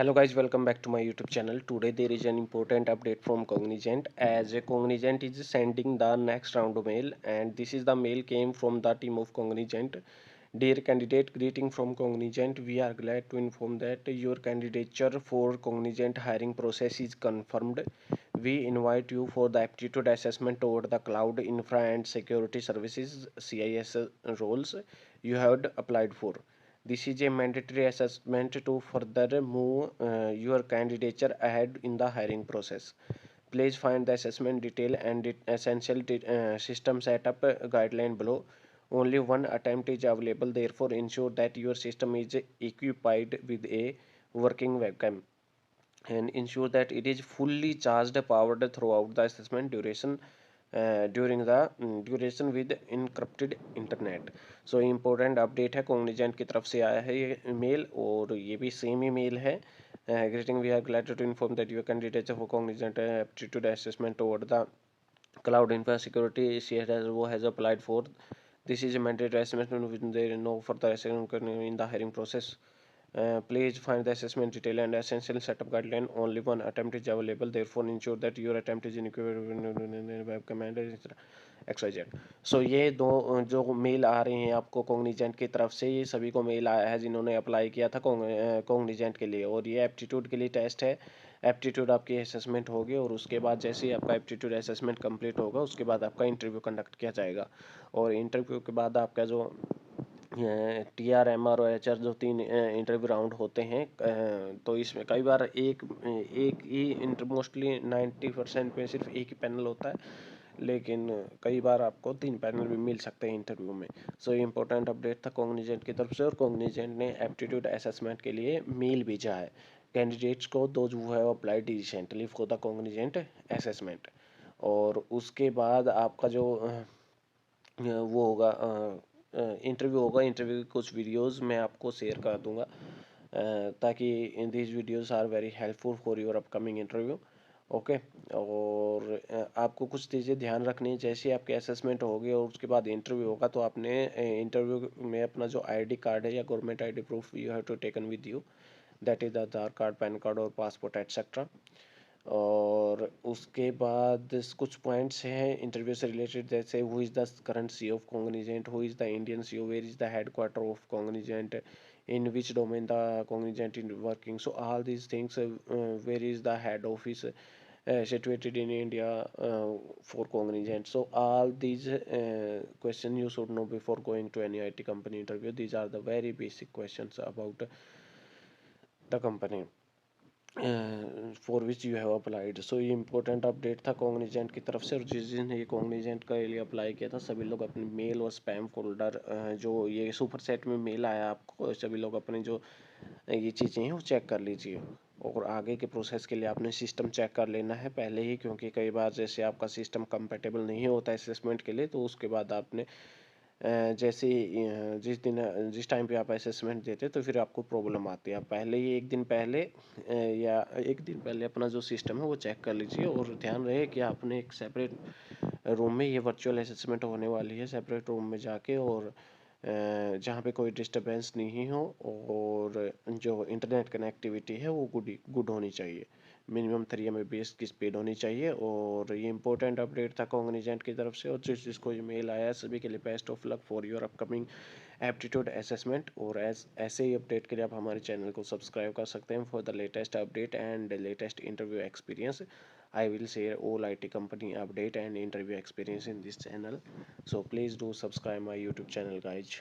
Hello guys, welcome back to my YouTube channel. Today there is an important update from Cognizant as Cognizant is sending the next round mail, and this is the mail came from the team of Cognizant. Dear candidate, greeting from Cognizant. We are glad to inform that your candidature for Cognizant hiring process is confirmed. We invite you for the aptitude assessment toward the cloud infra and security services CIS roles you had applied for. This is a mandatory assessment to further move your candidature ahead in the hiring process. Please find the assessment detail and essential system setup guideline below. Only one attempt is available, therefore ensure that your system is equipped with a working webcam and ensure that it is fully charged powered throughout the assessment duration during the duration with encrypted internet. So important update है Cognizant की तरफ से आया है ये mail और ये भी सेम ही मेल है greeting we are glad to inform that your candidate for Cognizant aptitude assessment toward the cloud infra security she has applied for. This is a mandatory assessment with there no further assessment in the hiring process. Please find the assessment detail and essential setup guideline. Only one attempt is available. Therefore, ensure that your attempt is in web command XYZ. सो ये दो जो mail आ रहे हैं आपको Cognizant की तरफ से, ये सभी को मेल आया है जिन्होंने अप्लाई किया था कॉग्निजेंट के लिए, और ये एप्टीट्यूड के लिए टेस्ट है. एप्टीट्यूड आपकी असेसमेंट होगी और उसके बाद जैसे ही आपका एप्टीट्यूड असेसमेंट कंप्लीट होगा उसके बाद आपका इंटरव्यू कंडक्ट किया जाएगा. और इंटरव्यू के बाद आपका जो TR, MR और HR जो तीन इंटरव्यू राउंड होते हैं, तो इसमें कई बार एक एक ही मोस्टली 90% में सिर्फ एक ही पैनल होता है, लेकिन कई बार आपको तीन पैनल भी मिल सकते हैं इंटरव्यू में. सो ये इंपॉर्टेंट अपडेट था कॉग्निजेंट की तरफ से, और कॉग्निजेंट ने एप्टीट्यूड असेसमेंट के लिए मेल भेजा है कैंडिडेट्स को दो जो है applied recently for the Cognizant assessment. और उसके बाद आपका जो वो होगा इंटरव्यू होगा. इंटरव्यू की कुछ वीडियोस मैं आपको शेयर कर दूंगा ताकि these videos are very helpful for your upcoming interview. Okay. और आपको कुछ चीज़ें ध्यान रखनी है. जैसे आपके असेसमेंट होगी और उसके बाद इंटरव्यू होगा तो आपने इंटरव्यू में अपना जो ID कार्ड है या government ID proof you have to taken with you, that is Aadhaar card, PAN card और पासपोर्ट एटसेट्रा. और उसके बाद कुछ पॉइंट्स हैं इंटरव्यू से रिलेटेड, जैसे who is the current CEO of Cognizant, who is the Indian CEO, where is the headquarter of Cognizant, in which domain the Cognizant is working. So all these things, where is the head office situated in India for Cognizant. So all these questions you should know before going to any IT company interview. These are the very basic questions about the company for which you have applied. So ये important update था Cognizant की तरफ से. और जिस दिन ये Cognizant के लिए अप्लाई किया था सभी लोग अपने मेल और स्पैम फोल्डर जो ये सुपर सेट में मेल आया आपको, सभी लोग अपने जो ये चीज़ें हैं वो चेक कर लीजिए. और आगे के प्रोसेस के लिए आपने सिस्टम चेक कर लेना है पहले ही, क्योंकि कई बार जैसे आपका सिस्टम कंपेटेबल नहीं होता असेसमेंट के लिए, तो उसके बाद आपने जैसे जिस टाइम पे आप असेसमेंट देते तो फिर आपको प्रॉब्लम आती है. आप पहले ही एक दिन पहले या एक दिन पहले अपना जो सिस्टम है वो चेक कर लीजिए. और ध्यान रहे कि आपने एक सेपरेट रूम में ये वर्चुअल असेसमेंट होने वाली है, सेपरेट रूम में जाके, और जहाँ पे कोई डिस्टरबेंस नहीं हो और जो इंटरनेट कनेक्टिविटी है वो गुड होनी चाहिए. मिनिमम 3 MB की स्पीड होनी चाहिए. और ये इंपॉर्टेंट अपडेट था कॉग्निजेंट की तरफ से. और जिसको ये मेल आया सभी के लिए best of luck for your upcoming aptitude assessment. और ऐसे ही अपडेट के लिए आप हमारे चैनल को सब्सक्राइब कर सकते हैं for the latest update and latest interview experience. I will share all IT company update and interview experience in this channel. So please do subscribe my YouTube channel guys.